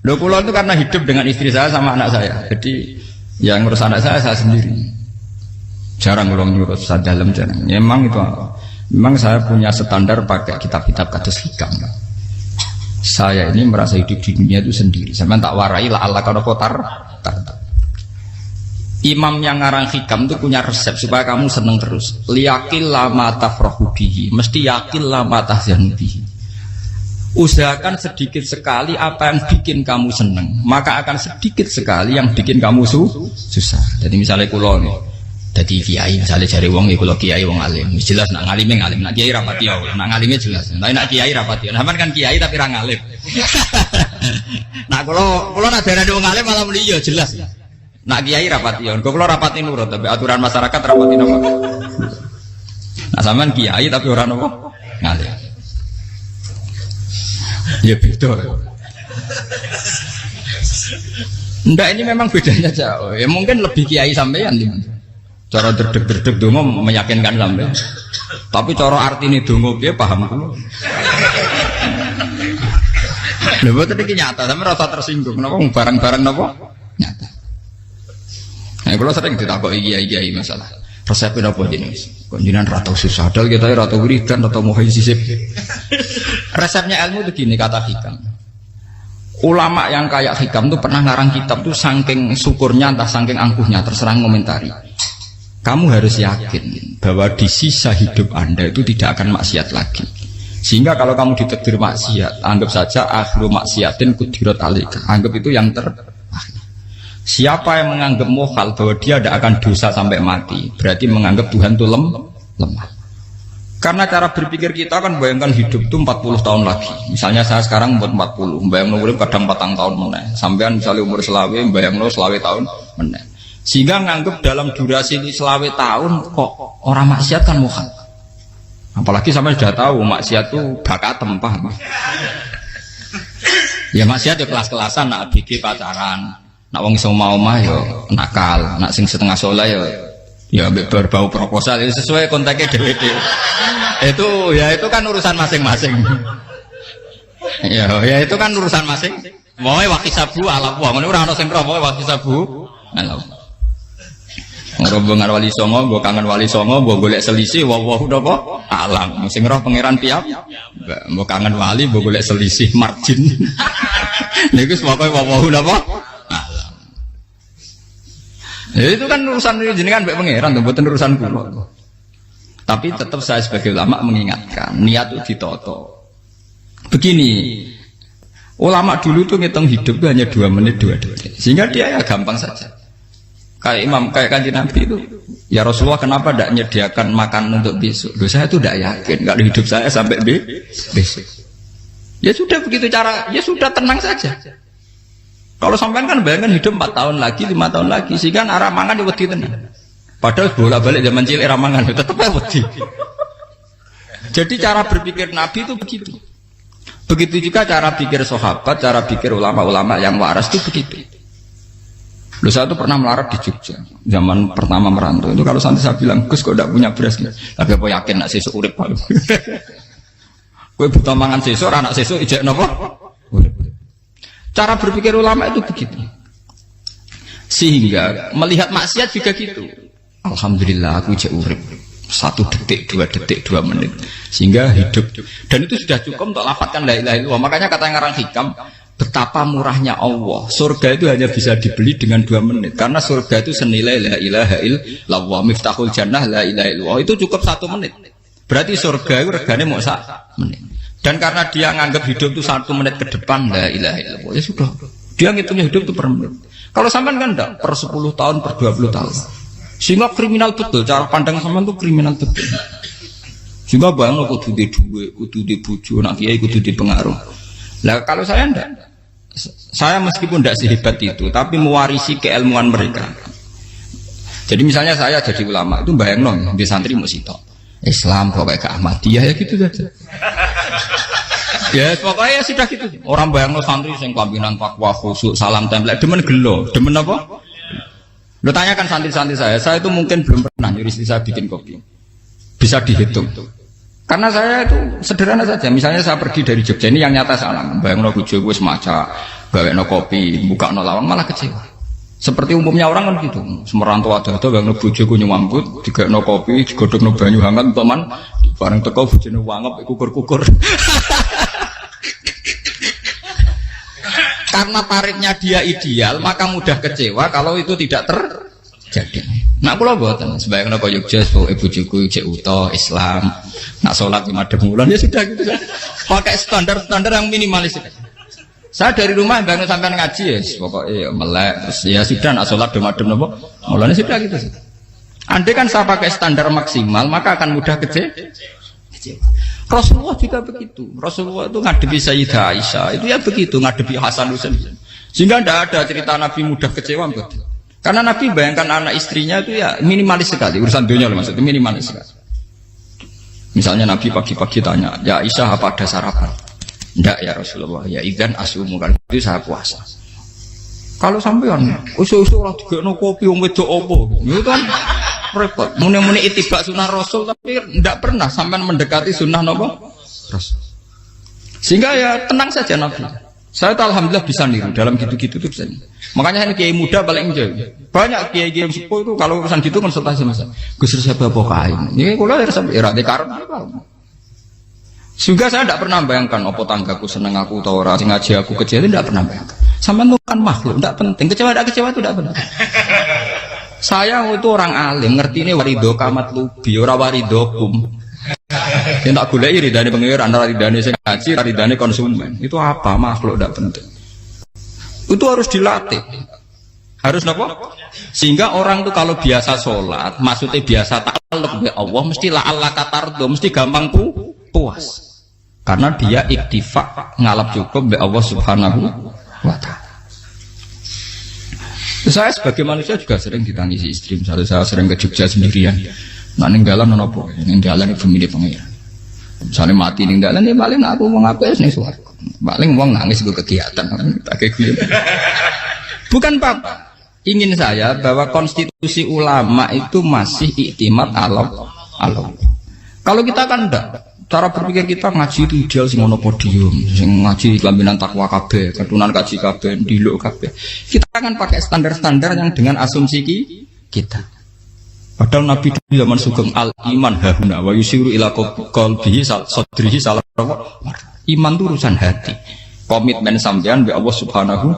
Loh kula itu karena hidup dengan istri saya sama anak saya. Jadi yang ngurus anak saya sendiri. Jarang kula ngurus dalam jarang. Memang itu memang saya punya standar pakai kitab-kitab kados hikam. Saya ini merasa hidup di dunia itu sendiri. Sampeyan tak warai la Allah kana kotar. Imam yang ngarang hikam itu punya resep supaya kamu seneng terus. Liyakil lama tafrahu bihi, mesti yakil lama tahzanu bihi. Usahakan sedikit sekali apa yang bikin kamu seneng, maka akan sedikit sekali yang bikin kamu susah. Jadi misalnya kula nih, jadi kiai misalnya cari wong kula kiai wong alim, jelas nak ngalime ngalim, nak kiai rapati ya, nak ngalime jelas. Tapi nak kiai rapati, nah kan kiai tapi ra ngalim. Nah kula nak darani wong alim malah muni ya jelas. Nak kiai rapati ya, kula rapati nurut tapi aturan masyarakat rapati napa. Nah sampean kiai tapi ora napa ngalim. Ya beda. Ndak ini memang bedanya jauh. Ya mungkin lebih kiai sampean cara derdek-derdek donga meyakinkan sampean. Tapi cara artine donga piye paham kula. Lha boten iki nyata, sampean rasa tersinggung napa barang-barang napa? Nyata. Nah, kalau sering ditakoki kiai-kiai masalah resepnya apa jenis? Kok jenengan ra tau susah dal kita ra tau wiridan atau mohon sisip. Resepnya ilmu itu gini kata hikam. Ulama yang kayak hikam tuh pernah ngarang kitab tuh saking syukurnya entah saking angkuhnya terserah ngomentari. Kamu harus yakin bahwa di sisa hidup Anda itu tidak akan maksiat lagi. Sehingga kalau kamu ditakdir maksiat, anggap saja akhiru maksiatin kudirat alika. Anggap itu yang terakhir. Siapa yang menganggap mohal bahwa dia tidak akan dosa sampai mati, berarti menganggap Tuhan itu lemah. Karena cara berpikir kita kan bayangkan hidup itu 40 tahun lagi. Misalnya saya sekarang buat 40, bayang urip kadang 4 tahun meneh. Sampean misalnya umur selawe, bayang selawe tahun meneh. Sehingga menganggap dalam durasi selawe tahun kok orang maksiat kan mohal. Apalagi sampai sudah tahu maksiat itu bakatem paham. Ya maksiat ya kelas-kelasan, nak bikin pacaran. Nak wong iso mau mah yo nakal, nak sing setengah soleh ya berbau proposal itu sesuai kontaknya dhewe-dhewe. Itu kan urusan masing-masing. Ya itu kan urusan masing. Wae wakisabu ala wa, ngene ora ana sing ora wae wakisabu ala. Rombongan wali songo, mbok kangen wali songo, mbok golek selisih wawahu napa? Alam. Sing roh pangeran piyam. Mbok kangen wali, mbok golek selisih margin. Niku pokoke wawahu napa? Ya itu kan urusan jenengan mbek pangeran to, mboten urusan kula. Tapi tetap saya sebagai ulama mengingatkan, niat itu ditoto. Begini, ulama dulu tuh ngitung hidup itu hanya 2 menit 2 detik. Sehingga dia ya gampang saja. Kayak imam, kayak kanjeng Nabi itu, ya Rasulullah kenapa tidak menyediakan makan untuk besok? Loh, saya itu tidak yakin kalau hidup saya sampai besok. Ya sudah begitu cara, ya sudah tenang saja. Kalau sampean kan bayangkan hidup 4 tahun lagi, 5 tahun lagi, sehingga arah mangan ya wedi tenan. Padahal bolak-balik zaman cilik arah mangan tetap wedi. Jadi cara berpikir Nabi itu begitu. Begitu juga cara pikir sahabat, cara pikir ulama-ulama yang waras itu begitu. Loh, saya itu pernah melarat di Jogja, zaman pertama merantau. Itu kalau santri saya bilang, Gus kok tidak punya beras nih? Tapi apa yakin nak sesuk urip Pak? Kowe buta mangan sesuk, anak sesuk ijek napa? Cara berpikir ulama itu begitu. Sehingga melihat maksiat juga gitu. Alhamdulillah aku ijek urip 1 detik, 2 detik, 2 menit. Sehingga hidup. Dan itu sudah cukup untuk lafadzkan la ilaha illallah. Makanya kata yang ngarang hikam, betapa murahnya Allah. Surga itu hanya bisa dibeli dengan 2 menit. Karena surga itu senilai la ilaha illallah. Miftahul jannah la ilaha illallah. Itu cukup 1 menit. Berarti surga itu regane mau 1 menit. Dan karena dia nganggap hidup itu 1 menit ke depan la ilaha illallah, ya sudah. Dia ngitungnya hidup itu per menit. Kalau sampean kan enggak, per 10 tahun, per 20 tahun. Sehingga kriminal betul, cara pandang sampean itu kriminal betul. Sehingga bayang kudu di duwe, kudu di bojo, nak kiai kudu di pengaruh. Lah kalau saya enggak. Saya meskipun tidak sehebat itu, tapi mewarisi keilmuan mereka. Jadi misalnya saya jadi ulama itu bayang di santri musito. Islam pokoknya ke Ahmadiyah ya gitu saja. Ya pokoknya ya sudah gitu. Orang bayang santri yang kelambinan takwa khusyuk salam tempel demen gelo, demen apa? Lo tanyakan santri-santri saya itu mungkin belum pernah nyuruh istri saya bikin kopi. Bisa dihitung. Karena saya itu sederhana saja. Misalnya saya pergi dari Jogja ini yang nyata salah. Bayang lo Jogja gue semaca gawekno kopi, bukakno lawang malah kecewa. Seperti umumnya orang kan gitu. Semerantau ada gangno bojoku nyuambut, digawekno kopi, digodhogno banyu hangat teman, bareng teko bojone wangep kukur-kukur. Karena tarifnya dia ideal, maka mudah kecewa kalau itu tidak terjadi. Nak kula mboten, sebayangno kaya Jogja, bojoku cek utuh Islam, nak salat 5 wulan ya sudah gitu. Pakai standar-standar yang minimalis. Saya dari rumah bangun sampai ngaji ya, pokoknya melek, ya sudah nak sholat demadem nopo, mulanya sudah gitu. Andai kan saya pakai standar maksimal, maka akan mudah kecewa. Rasulullah juga begitu. Rasulullah itu ngadepi Sayyidah Aisyah, itu ya begitu, ngadepi Hasan Husain. Sehingga tidak ada cerita Nabi mudah kecewa, betul. Karena Nabi bayangkan anak istrinya itu ya minimalis sekali, urusan dunia loh maksudnya minimalis sekali. Misalnya Nabi pagi-pagi tanya, ya Aisyah apa ada sarapan? Enggak ya Rasulullah, ya idzan asumu kan itu saya puasa. Kalau sampean usul-usul lah digekno kopi wong wedok opo? Itu kan repot. Muni-muni itibak sunnah Rasul tapi tidak pernah sampean mendekati sunnah napa? Rasul. Sehingga ya tenang saja Nabi. Saya tuh alhamdulillah bisa niru dalam gitu-gitu tuh bisa. Makanya ini kiai muda paling jauh. Banyak kiai-kiai yang sepuh itu kalau urusan gitu konsultasi sama saya. Gus resep apa kain? Ini kula resep era dekaran. Sehingga saya tidak pernah bayangkan apa tanggaku seneng aku atau orang ngaji aku kecewa itu tidak pernah bayangkan. Sama itu kan makhluk, tidak penting. Kecewa itu tidak benar. Saya itu orang alim, ngerti ini warido kamat lubi, ora warido kum. Yang tak gulai ridane pengiran, ridane sing ngaji, ridane konsumen. Itu apa makhluk tidak penting. Itu harus dilatih. Harus apa? Sehingga orang itu kalau biasa sholat, maksudnya biasa ta'alluq bi Allah, mesti la'alla katardo, mesti gampang puas. Karena dia iktifa ngalap cukup be Allah Subhanahu wa ta'ala. Saya sebagai manusia juga sering ditangisi istri. Misalnya saya sering ke Jogja sendirian. Nah ninggalan nopo, ninggalan itu milih pengiran. Misalnya mati ninggalan ya paling aku mau ngapes nih suara. Paling uang nangis gue kegiatan. Bukan apa. Ingin saya bahwa konstitusi ulama itu masih iktimat Allah. Kalau kita kan enggak. Cara berpikir kita ngaji itu ideal sing ono podium, sing ngaji kelaminan takwa kabeh, ketunan kaji kabeh, diluk kabeh. Kita akan pakai standar-standar yang dengan asumsi kita. Padahal Nabi di zaman sugeng al iman hahuna wa yusiru ila qalbihi sadrihi salah. Iman itu urusan hati. Komitmen sampean be Allah Subhanahu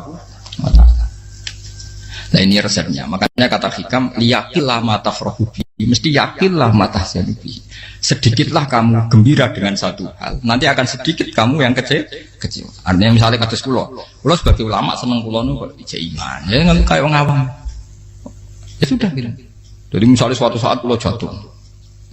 wa taala. Nah ini resepnya. Makanya kata hikam liyakillah ma tafrahu bi. Mesti yakinlah ma tahzanu bi. Sedikitlah kamu gembira dengan satu hal. Nanti akan sedikit kamu yang kecewa. Artinya misalnya kados kula sebagai ulama seneng kula niku kok ijek iman. Ya nggak kayak wong awam. Ya sudah bilang. Jadi misalnya suatu saat kula jatuh.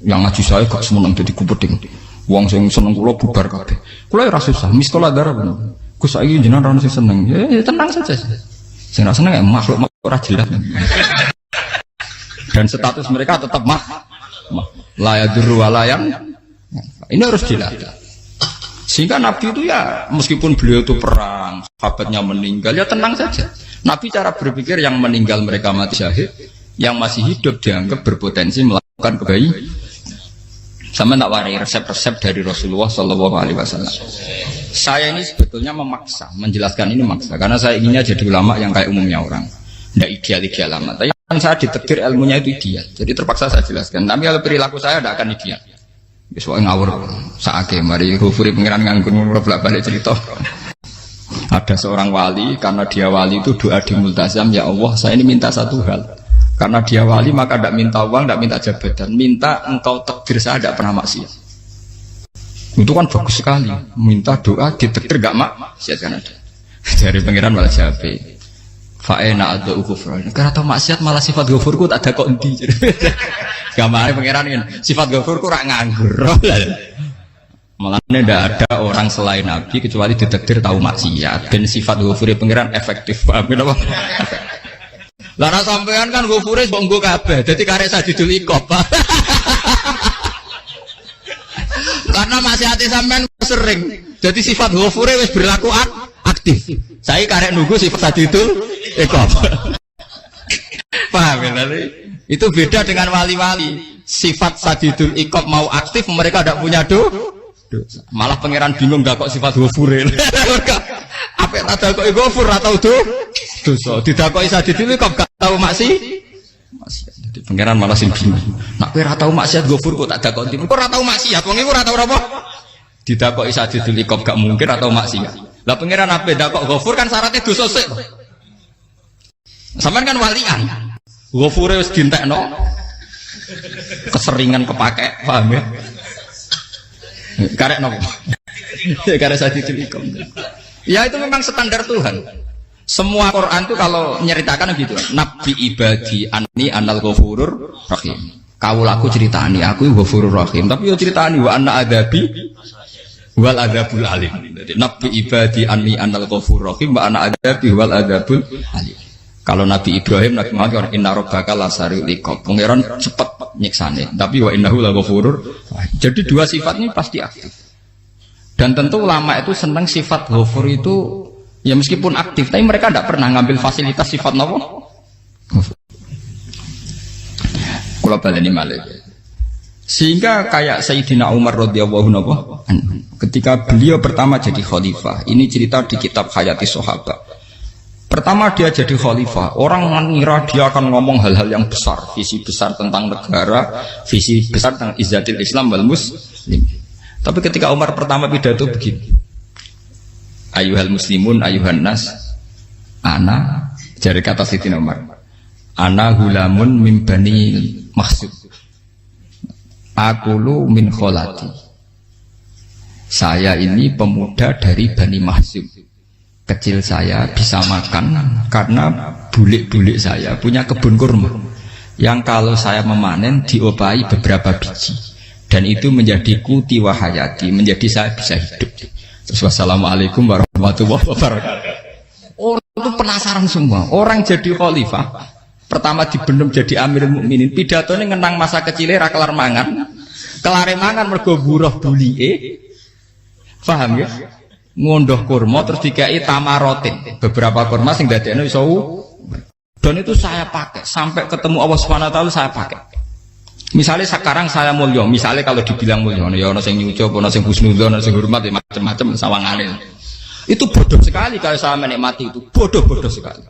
Yang ngaji saya gak semeneng dadi kupeding. Wong sing seneng kula bubar kabeh. Kula ora susah, miskola darah bener. Gus saiki jenengan ora sing seneng. Ya tenang saja. Sing ora seneng makhluk ora jelas. Dan status mereka tetap la yadurru wa la yang. Ini harus dilatih. Sehingga Nabi itu ya meskipun beliau itu perang, sahabatnya meninggal ya tenang saja. Nabi cara berpikir yang meninggal mereka mati syahid, yang masih hidup dianggap berpotensi melakukan kebaikan. Sama tak warai resep-resep dari Rasulullah Shallallahu Alaihi Wasallam. Saya ini sebetulnya memaksa, menjelaskan ini maksa, karena saya inginnya jadi ulama yang kayak umumnya orang, tidak ideal amat. Tapi kan saya ditakdir ilmunya itu ideal, jadi terpaksa saya jelaskan. Tapi kalau perilaku saya tidak akan ideal. Soalnya ngawur, saake mari kufuri pengiran nganggur bolak balik cerita. Ada seorang wali, karena dia wali itu doa di multazam, ya Allah saya ini minta satu hal. Karena dia wali maka tidak minta uang, tidak minta jabatan, minta engkau takdir saya tidak pernah maksiat. Itu kan bagus sekali, minta doa ditakdir gak maksiat kan ada. Dari pengiran malah siapa? Fa'ena ada ukufran. Karena tahu maksiat malah sifat ghafurku tak ada kok enti. Gamane pengiran ini sifat ghafurku rak nganggur. Malah tidak ada orang selain Nabi kecuali ditakdir tahu maksiat dan sifat ghafuri pengiran efektif. Paham apa? Lara sampean kan ghafure mbok nggo kabeh. Dadi karek sadidul iqab. Karena maksiate sampean sering. Jadi sifat ghafure wis berlaku aktif. Saya karek nunggu sifat sadidul iqab. Paham ya? Itu beda dengan wali-wali. Sifat sadidul iqab mau aktif mereka tidak punya dosa. Malah pangeran bingung gak kok sifat ghafure. Apik tak dakoki ghafur ora tau dosa. Didakoki sadidil kok gak tau maksiat. Jadi pangeran malah sing bingung. Nak kowe ora tau maksiat ghafur kok tak dakoki. Kok ora tau maksiat, wong iku ora tau apa? Didakoki sadidil kok gak mungkin atau maksiat. Lah pangeran ape dakok ghafur kan syaratnya dosa sik. Sampeyan kan walian. Ghafure wis dientekno. Keseringan kepake, paham ya? Karek nopo? Karek sadidil ikom. Ya itu memang standar Tuhan. Semua Quran itu kalau menyeritakan gitu. Nabi ibadi anni anal ghafurur rahim. Kaulaku ceritani aku ghafurur rahim. Tapi yo ceritani wa anna adabi wal adabul alim. Jadi Nabi ibadi anni anal ghafurur rahim wa anna adabi wal adabul alim. Kalau Nabi Ibrahim, Nabi Muhammad inna rabbaka lasariul iqab. Pangeran cepat nyiksane. Tapi wa innahu laghafurur. Jadi dua sifat ini pasti aktif. Dan tentu ulama itu senang sifat ghafur itu ya meskipun aktif, tapi mereka tidak pernah ngambil fasilitas sifat nopo. Kalau baleni malih. Sehingga kayak Sayyidina Umar radhiyallahu anhu ketika beliau pertama jadi khalifah, ini cerita di kitab Hayati Sahabat. Pertama dia jadi khalifah, orang mengira dia akan ngomong hal-hal yang besar, visi besar tentang negara, visi besar tentang izzatil Islam wal muslim. Tapi ketika Umar pertama pidato begini, ayuhal muslimun ayuhan nas, ana, dari kata Sayyidina Umar, ana hulamun min bani Makhzum, akulu min kholati. Saya ini pemuda dari Bani Makhzum. Kecil saya bisa makan karena bulik-bulik saya punya kebun kurma yang kalau saya memanen diopahi beberapa biji dan itu menjadi kuti wahayati, menjadi saya bisa hidup. Terus wassalamualaikum warahmatullahi wabarakatuh. Orang itu penasaran semua. Orang jadi khalifah pertama dibenem jadi amirul mukminin, pidatonya ngenang masa kecilnya ra kelar mangan, kelare mangan mergo buruh bulike. Paham ya? Ngondoh kurma terus dikai tamarotin, beberapa kurma sing dadekno iso dan itu saya pakai sampai ketemu Allah Subhanahu wa taala saya pakai. Misalnya sekarang saya mulya, misalnya kalau dibilang mulya ya ana sing nyucup, ana sing husnudzon, ana sing hormat ya macam-macam sawangane. Itu bodoh sekali kalau saya menikmati itu, bodoh sekali.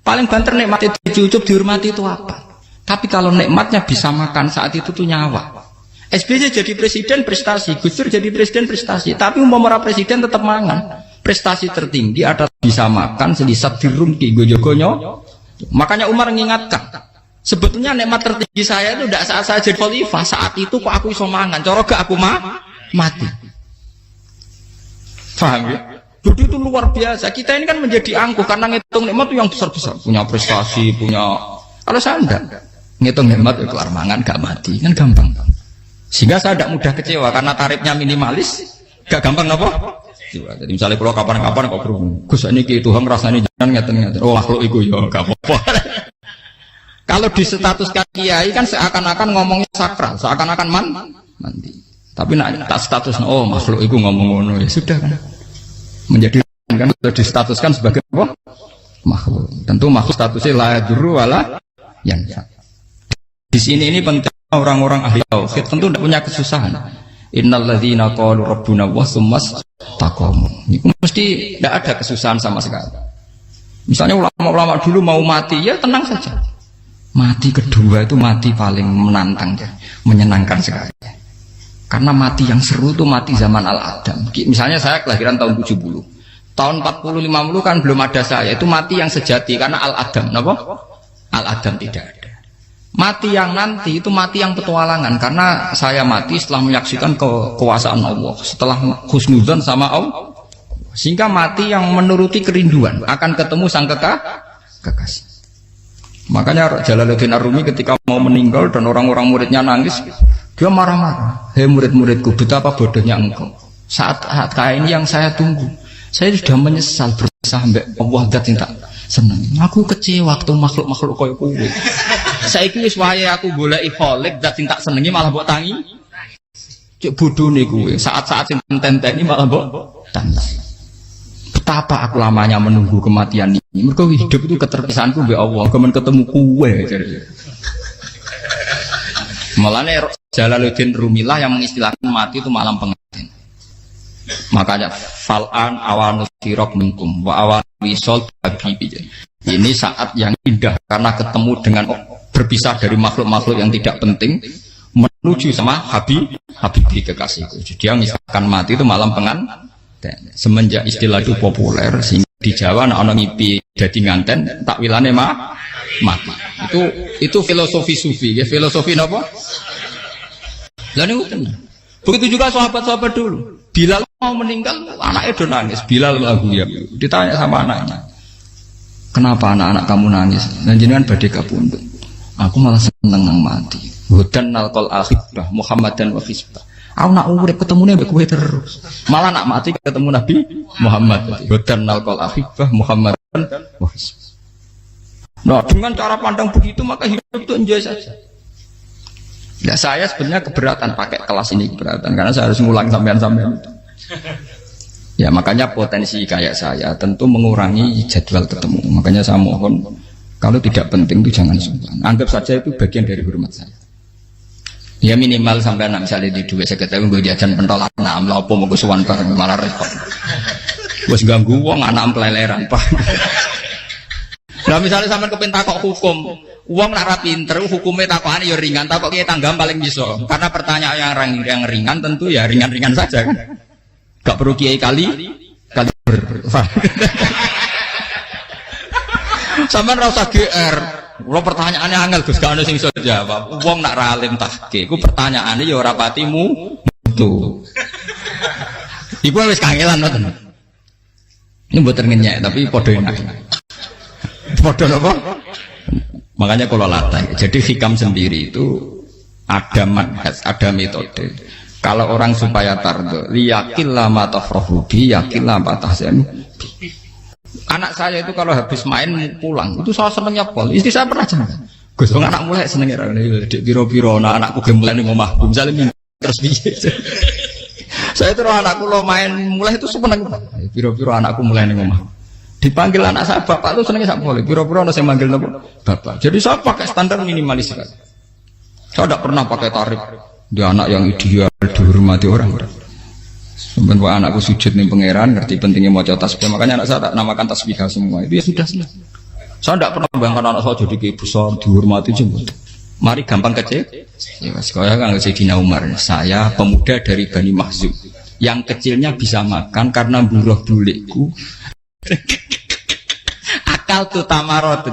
Paling banter nikmati dicucup dihormati itu apa? Tapi kalau nikmatnya bisa makan saat itu tuh nyawa. SBY jadi presiden prestasi, Gus Dur jadi presiden prestasi, tapi umpama presiden tetap mangan. Prestasi tertinggi ada bisa makan selisat dirumki gojogonyo. Makanya Umar mengingatkan, sebetulnya nikmat tertinggi saya itu tidak saat saya jadi khalifah, saat itu kok aku iso mangan, cara gak aku mati. Paham ya? Jadi itu luar biasa. Kita ini kan menjadi angkuh karena ngitung nikmat itu yang besar-besar, punya prestasi, punya. Kalau saya enggak ngitung nikmat itu kelar mangan gak mati, kan gampang. Sehingga saya tidak mudah kecewa karena tarifnya minimalis, gak gampang apa? Jadi misalnya kalau kapan-kapan kok berhubung, Gus ini Tuhan rasanya jangan ngeten-ngeten. Oh makhluk itu ya gak apa-apa. Kalau di status kiai kan seakan-akan ngomongnya sakral, seakan-akan mandi. Tapi nak tak status, oh makhluk itu ngomong-ngomong ya sudah kan. Menjadi kan sudah distatuskan sebagai apa? Makhluk. Tentu makhluk statusnya la yadurru wala yanfa. Di sini ini penting. Orang-orang ahli tauhid tentu tidak punya kesusahan. Innalladzina qalu rabbuna wa tsummas taqamu. Itu mesti tidak ada kesusahan sama sekali. Misalnya ulama-ulama dulu mau mati, ya tenang saja. Mati kedua itu mati paling menantang ya, menyenangkan sekali. Karena mati yang seru itu mati zaman Al-Adam. Misalnya saya kelahiran tahun 70. Tahun 40-50 kan belum ada saya. Itu mati yang sejati karena Al-Adam. Kenapa? Al-Adam tidak ada. Mati yang nanti itu mati yang petualangan karena saya mati setelah menyaksikan kekuasaan Allah, setelah husnudzon sama Allah, sehingga mati yang menuruti kerinduan akan ketemu sang kekasih. Makanya Jalaluddin Ar-Rumi ketika mau meninggal dan orang-orang muridnya nangis, dia marah-marah. Hei murid-muridku, betapa bodohnya engkau. Saat kayak ini yang saya tunggu, saya sudah menyesal berusaha mbak Allah dat tak seneng. Aku kecewa waktu makhluk-makhluk koyo kowe. Saiki wis wayahe aku goleki kholik dat tak senengi malah mbok tangi. Cek bodone kowe. Saat-saat sing tenteni malah mbok tantang. Betapa aku lamanya menunggu kematian ini. Mergo hidup itu keterpisahanku mbek Allah, kemen ketemu kowe. Malane Jalaluddin Rumilah yang mengistilahkan mati itu malam pengantin. Makanya fal'an awanus sirok minkum wa awan wisol habibi. Ini saat yang indah karena ketemu dengan berpisah dari makhluk-makhluk yang tidak penting menuju sama habibi kekasihku. Jadi dia misalkan mati itu malam pengantin. Semenjak istilah itu populer sehingga di Jawa ana ngipi dadi nganten takwilane mati. Itu filosofi sufi, ya filosofi napa? Lah niku tenan. Begitu juga sahabat-sahabat dulu. Bilal mau meninggal, anaknya do nangis. Bilal lagu ya. Ditanya sama anaknya, kenapa anak-anak kamu nangis? Dan jenengan badhe kapundhut. Aku malah seneng nang mati. Hudan nalqal akhibah Muhammadan wa hisbah. Aku nak urip ketemune mbek kowe terus. Malah nak mati ketemu Nabi Muhammad. Hudan nalqal akhibah Muhammadan wa hisbah. Nah, dengan cara pandang begitu maka hidup itu enjoy saja. Ya saya sebenarnya keberatan pakai kelas ini, keberatan karena saya harus ngulang sampean-sampean. Ya makanya potensi kayak saya tentu mengurangi jadwal ketemu. Makanya saya mohon kalau tidak penting itu jangan sungkan. Anggap saja itu bagian dari hormat saya. Ya minimal sampai misalnya di dua saya ketahui gue jajan pentolan amla apa mau kesuwan bareng malah repot. Bos ganggu wong anak peleleran pak. Nah misalnya sampai kepentak kok hukum, uang nak pinter, hukumnya takokan ya ringan, takok kiai tanggam paling bisa. Karena pertanyaan yang ringan tentu ya ringan-ringan saja kan. Gak perlu kiai kali ber. Sampai rasa GR. Kalau pertanyaannya angel Gus gak ada sing iso jawab. Uang nak ralim tahke, ku pertanyaannya ya ora patimu itu. Iku wis kangelan ngoten. Ini mboten ngenyek tapi padha enak. Bodoh apa? Makanya kalau latih. Jadi hikam sendiri itu ada manhaj, ada metode. Kalau orang supaya tardo, liyakil lama tafrohubi, yakil lama tahzanu. Anak saya itu kalau habis main pulang, itu saya senengnya pol. Istri saya pernah jangan. Gus, anak mulai senengnya. Dek biro-biro, anak-anakku gemulai nih ngomah. Misalnya terus biasa. Saya terus anakku lo main mulai itu seneng. Biro-biro anakku mulai nih ngomah. Dipanggil anak saya bapak itu senangnya tak boleh. Biro-biro ada yang manggil bapak. Jadi saya pakai standar minimalis sekali. Saya tidak pernah pakai tarif. Dia anak yang ideal dihormati orang. Sebenarnya anakku sujud nih pangeran, ngerti pentingnya mau tasbih. Makanya anak saya tak namakan tasbih semua. Itu ya sudah selesai. Saya tidak pernah bayangkan anak saya jadi kayak besar dihormati jemput. Mari gampang kecil. Ya sekolah kan Sayyidina Umar. Saya pemuda dari Bani Makhzum. Yang kecilnya bisa makan karena buruh bulikku. Akal tuh tamarot.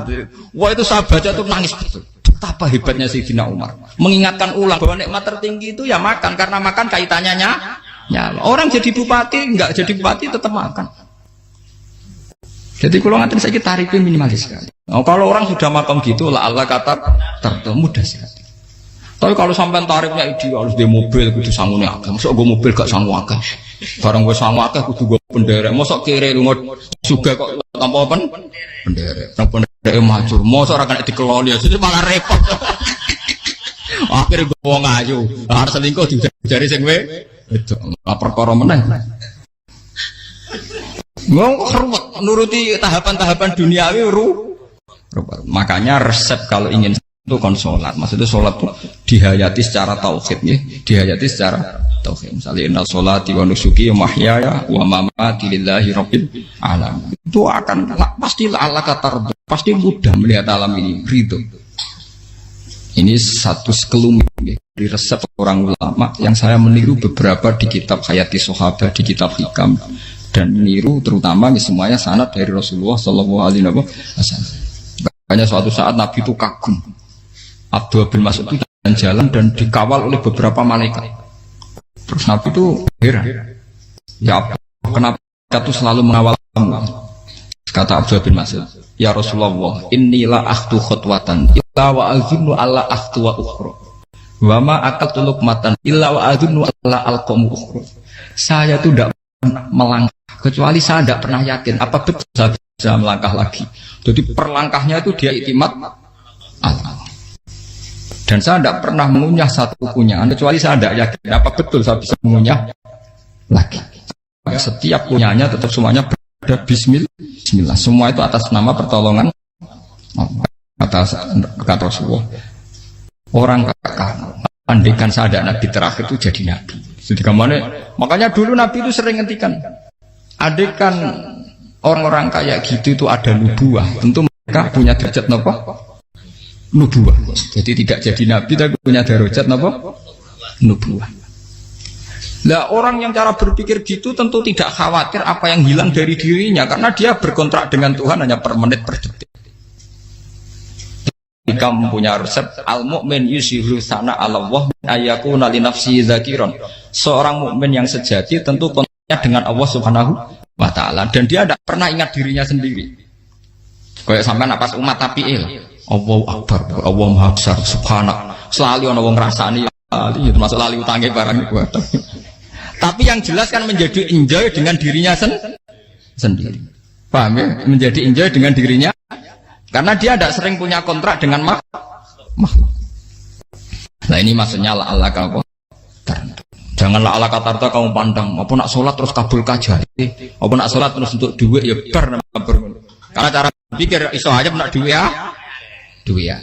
Wah itu saya baca tuh nangis betul. Betapa hebatnya Sayyidina Umar. Mengingatkan ulang bahwa nikmat tertinggi itu ya makan karena makan kaitannya nyala. Orang jadi bupati enggak jadi bupati tetap makan. Jadi kalau ngantin saya tarifnya minimalis sekali. Oh, kalau orang sudah makan gitu lah Allah kata mudah sekali. Tapi kalau sampai tarifnya ideal harus di mobil kudu sangune akeh. Mosok gue mobil gak sangu akeh. Barang gue sangu akeh kudu gue penderek. Mosok kere lunga juga kok tanpa penderek. Nang penderek maju. Mosok ora kena dikeloli jadi malah repot. Akhirnya gue wong ayu. Harus selingkuh dijari sing we. Itu perkara meneh. Mau ruwet nuruti tahapan-tahapan duniawi makanya resep kalau ingin itu kon sholat, maksudnya sholat itu dihayati secara tauhid ya, dihayati secara tauhid. Misalnya inna sholati wa nusuki wa mahyaya wa mamati lillahi rabbil alamin. Itu akan pasti Allah kata pasti mudah melihat alam ini ridho. Ini satu sekelumit ya, dari resep orang ulama yang saya meniru beberapa di kitab Hayati Sahabat, di kitab Hikam dan meniru terutama semuanya sanad dari Rasulullah Shallallahu Alaihi Wasallam. Makanya suatu saat Nabi itu kagum. Abdullah bin Mas'ud itu jalan dan dikawal oleh beberapa malaikat. Terus Nabi itu heran. Ya Abdullah, kenapa itu selalu mengawal kamu? Kata Abdullah bin Mas'ud, ya Rasulullah, inilah akhtu khutwatan, illa wa azunnu alla akhtu wa ukhra. Wa ma aqaltu luqmatan illa wa azunnu alla alqamu ukhra. Saya itu tidak pernah melangkah kecuali saya tidak pernah yakin apa betul saya bisa melangkah lagi. Jadi perlangkahnya itu dia iktimat Allah. Dan saya tidak pernah mengunyah satu kunyahan kecuali saya tidak yakin apa betul saya bisa mengunyah lagi. Setiap kunyahnya tetap semuanya berada Bismillah. Semua itu atas nama pertolongan atas kata Rasulullah. Orang kakak andikan saya ada nabi terakhir itu jadi nabi. Jadi kemana? Makanya dulu Nabi itu sering ngendikan, adekan orang-orang kayak gitu itu ada nubuah, tentu mereka punya derajat napa? Nubuah. Jadi tidak jadi Nabi tapi punya derajat napa? Nubuah. Lah orang yang cara berpikir gitu tentu tidak khawatir apa yang hilang dari dirinya karena dia berkontrak dengan Tuhan hanya per menit per detik. Jika mempunyai resep al-mu'min yusiru sana Allah ayakuna li nafsi dzakiron. Seorang mukmin yang sejati tentu kontraknya dengan Allah Subhanahu wa taala dan dia tidak pernah ingat dirinya sendiri. Kayak sampean pas umat tapiil, Allahu Akbar, Allah Maha Besar, subhanak. Selalu ana wong ngrasani itu termasuk lali utange barang itu. Tapi yang jelas kan menjadi enjoy dengan dirinya sendiri. Paham ya? Menjadi enjoy dengan dirinya karena dia tidak sering punya kontrak dengan makhluk. Nah ini maksudnya Allah kamu. Janganlah Allah kata kamu pandang. Apa nak sholat terus kabul kajari. Apa nak sholat terus untuk duit ya bar. Karena cara pikir iso aja nak duit ya.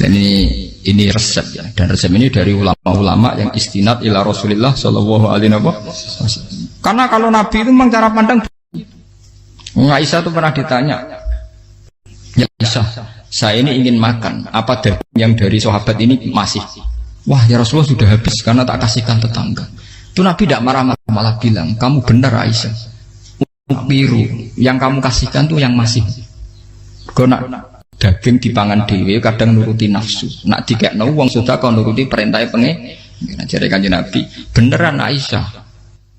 Dan ini resep ya, dan resep ini dari ulama-ulama yang istinad ila Rasulillah Shallallahu Alaihi Wasallam. Karena kalau Nabi itu memang cara pandang. Aisyah itu pernah ditanya, ya Aisyah, saya ini ingin makan, apa yang dari sahabat ini masih? Wah ya Rasulullah sudah habis karena tak kasihkan tetangga. Itu Nabi tidak marah-marah, malah bilang, kamu benar Aisyah. Biru yang kamu kasihkan tuh yang masih. Kena daging dipangan dewe kadang nuruti nafsu. Nak dikekno wong sudah kau nuruti perintah pengen. Jadi kanjeng Nabi beneran Aisyah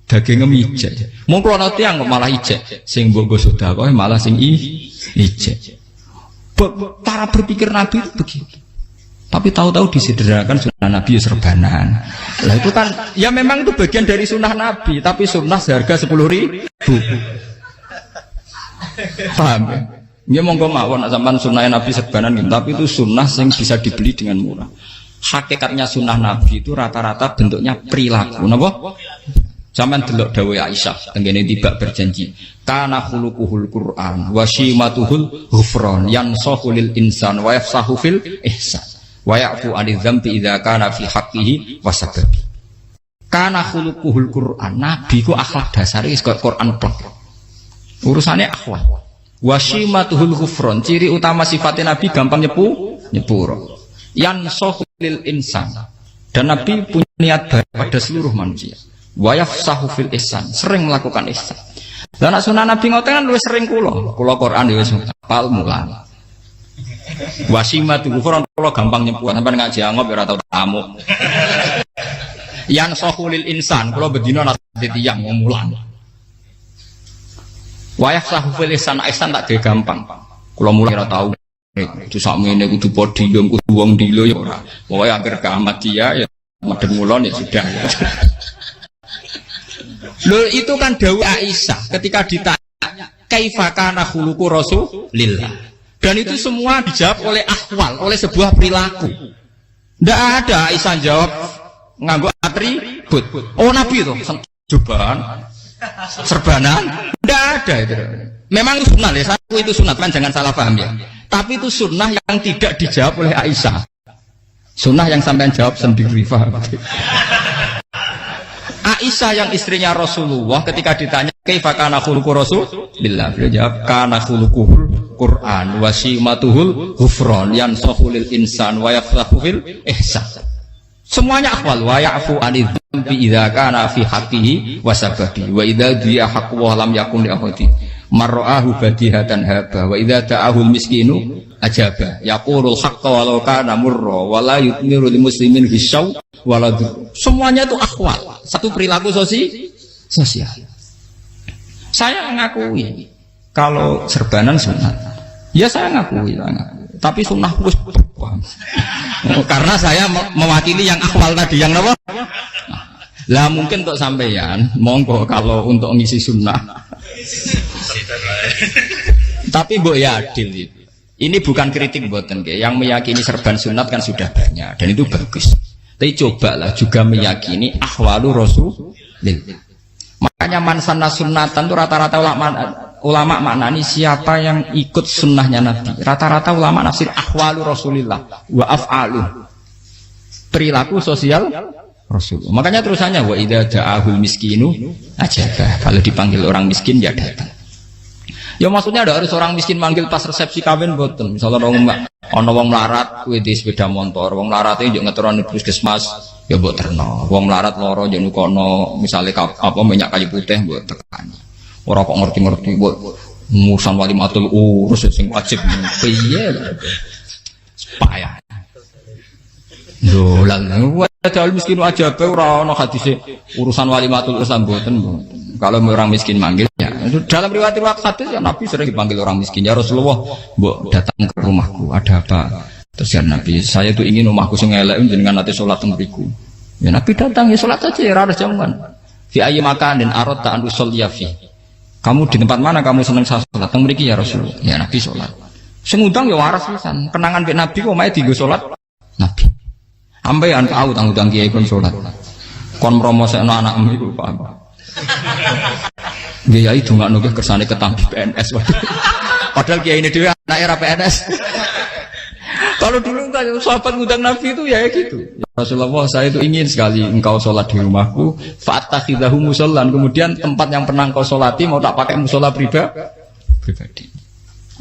daging ngijek. Mung klono tiyang kok malah ijek. Sing mbok sudah kok malah sing ijek. Cara berpikir Nabi itu begitu. Tapi tahu-tahu disederhanakan sunnah Nabi serbanan. Lah itu kan ya memang itu bagian dari sunnah Nabi. Tapi sunnah seharga 10.000. Paham ya? Ya monggo mawon sampean sunah Nabi serbanan gitu, tapi itu sunnah yang bisa dibeli dengan murah. Hakikatnya sunnah Nabi itu rata-rata bentuknya perilaku, napa? Sampean delok dawuh Aisyah tengene tiba berjanji, kana khuluquhul Qur'an wa shimatuhul ghufran yansahu lil insan wa yafsahu fil ihsan wa ya'fu 'anil dzambi idza kana fi haqqihi wa sababi. Kana khuluquhul Qur'an, Nabi ku akhlak dasare wis kaya Qur'an plek. Urusane akhlak. Wasimatuhul ghufron, ciri utama sifatnya Nabi gampang nyepuro. Yansahu lil insan, dan Nabi punya niat baik pada seluruh manusia. Wa yafsahu fil ihsan, sering melakukan ihsan. Dan sunnah Nabi ngoten kan luwih sering kula Quran ya wis hafal mulan. Wasimatul ghufron kula gampang nyepuro, sampeyan ngaji angop ya ora tau tamu. Yansahu lil insan, kula bedina nate tiyang mulan. Wayah sahufil ihsan tak de gampang. Kula mulai ora tau. Itu sakmene kudu podium kudu wong dilo ya ora. Pokoke akhir kiamat dia ya medeng mulon ya sudah. Loh itu kan dawuh Aisyah ketika ditanya kaifa kana khuluqu Rasulillah. Dan itu semua dijawab oleh ahwal, oleh sebuah perilaku. Ndak ada Aisyah jawab nganggo atribut. Oh Nabi itu cobaan serbanan tidak ada itu. Memang itu sunnah ya, satu itu sunnah kan jangan salah paham ya. Tapi itu sunnah yang tidak dijawab oleh Aisyah. Sunnah yang sampean jawab sendiri, paham? Aisyah yang istrinya Rasulullah ketika ditanya kaifa kana khuluqu Rasulillah, beliau jawab kana khuluquhul Qur'an wa simatuhul ghufran yansahu lil insan wa yafsahu fil ihsan. Semuanya akhwal wa ya'fu 'anil dzambi idza kana fi haqqihi wa sababi wa idza dia haqqu wa lam yakun li ahadi mar'ahu badihatan haba wa idza ta'ahul miskinu ajaba yaqulul haqqa walau kana murra wa la yutmiru lil muslimin hisau wala. Semuanya itu akhwal, satu perilaku sosial. Saya mengakui kalau serbanan sunat. Ya saya ngakui. Tapi sunnah wis karena saya mewakili yang akhwal tadi yang apa? Lah mungkin untuk sampeyan monggo kalau untuk ngisi sunnah. Tapi mbok ya adil itu. Ini bukan kritik mboten nggih. Yang meyakini serban sunat kan sudah banyak dan itu bagus. Tapi cobalah juga meyakini ahwalu Rasulillah. Makanya man sanna sunnatan itu rata-rata ulama maknani siapa yang ikut sunnahnya Nabi. Rata-rata ulama nafsir ahwalu Rasulillah wa af'alu, perilaku sosial Rasulullah. Makanya terusannya wa idza da'ahul miskinu ajaba. Kalau dipanggil orang miskin ya datang. Ya maksudnya ada harus orang miskin manggil pas resepsi kawin boten. Misalnya ana wong melarat kuwi di sepeda motor, wong melarat iki yo ngeteroni puskesmas ya mbok terno. Wong melarat lara yo nukono misale apa minyak kayu putih mbok tekani. Ora kok ngerti-ngerti mbok ngurusan walimatul urus sing wajib piye. Payah. Lho lan padahal miskin aja be ora ana hadise urusan walimatul urus mboten. Kalau orang miskin manggil ya dalam riwayat hadis ya Nabi sering dipanggil orang miskin ya Rasulullah mbok datang ke rumahku ada apa terus ya Nabi saya tuh ingin rumahku sing elek jenengan nanti sholat teng mriku ya Nabi datang ya sholat saja ya harus jaman fi ayyi makanin aradta an usolliya fi kamu di tempat mana kamu seneng sholat teng mriki ya Rasulullah ya Nabi sholat sing ngundang ya waras pisan kenangan mek Nabi kok mae dienggo sholat Nabi ambean tau tanggung kiai kon sholat kon promosekno anakmu iku paham Kiai itu nggak nunggu kersane ketampi PNS, padahal kiai ini dia anak era PNS. Kalau dulu kan sahabat ngundang Nabi itu ya gitu. Ya Rasulullah saya itu ingin sekali engkau sholat di rumahku, fa'takhidahu musallan. Kemudian tempat yang pernah engkau sholati mau tak pakai musola pribadi.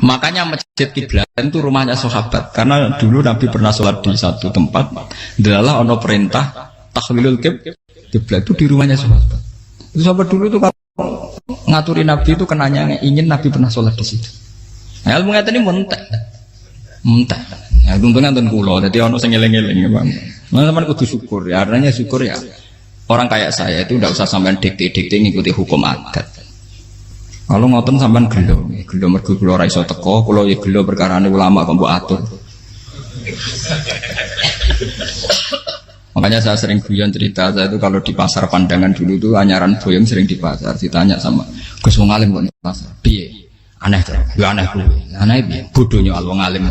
Makanya masjid kiblat itu rumahnya sahabat. Karena dulu Nabi pernah sholat di satu tempat, adalah ono perintah tahlilul kiblat itu di rumahnya sahabat. Itu sahabat dulu itu kalau ngaturi Nabi itu kenanya ingin Nabi pernah sholat di situ. Nah, ilmu ngeten ini mentek. Ya untungnya nonton kula, jadi ono sing eling-eling ya, Bang. Teman-teman kudu syukur ya, artinya syukur ya. Orang kayak saya itu tidak usah sampean dikte-dikte ngikuti hukum adat. Kalau ngoten sampean gelo mergo kula ora iso teko, kula ya gelo perkarane ulama kok mbok atur. Makanya saya sering guyon cerita saya itu kalau di pasar Pandangan dulu tuh anyaran boyong sering di pasar ditanya sama Gus wong alim kok di pasar piye aneh tuh ya aneh kuwi aneh piye bodohnya wong alim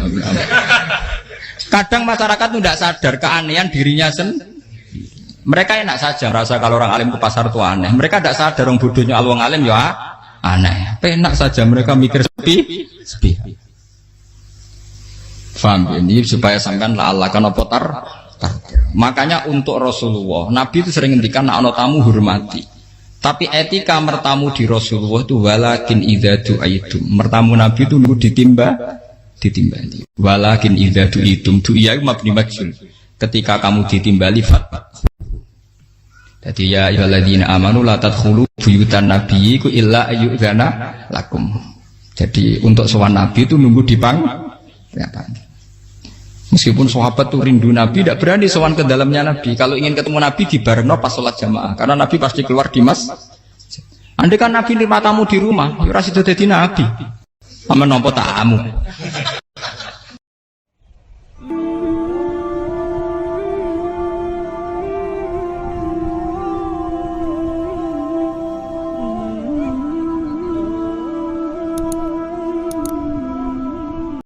kadang masyarakat tuh tidak sadar keanehan dirinya sendiri mereka enak saja merasa kalau orang alim ke pasar tuh aneh mereka tidak sadar orang bodohnya wong alim ya aneh enak saja mereka mikir sepi paham ini supaya sampean la Allah kana potar. Makanya untuk Rasulullah Nabi itu sering ngendikan nek ana tamu hormati. Tapi etika mertamu di Rasulullah itu walakin idza du'aitum. Mertamu Nabi itu nunggu ditimbali. Walakin idza du'itum du'iya mabni majhul. Ketika kamu ditimbali fat. Jadi ya ayyuhalladzina amanu la tadkhulu buyutan nabiyyi illa ayyudzana lakum. Jadi untuk sowan Nabi itu nunggu dipang ya, meskipun sahabat tuh rindu Nabi, tidak berani sowan ke dalamnya Nabi. Kalau ingin ketemu Nabi di bareng pas sholat jamaah, karena Nabi pasti keluar di Andai kan Nabi nerima tamu di rumah, ya ora sido dadi Nabi. Sama nopo tamu.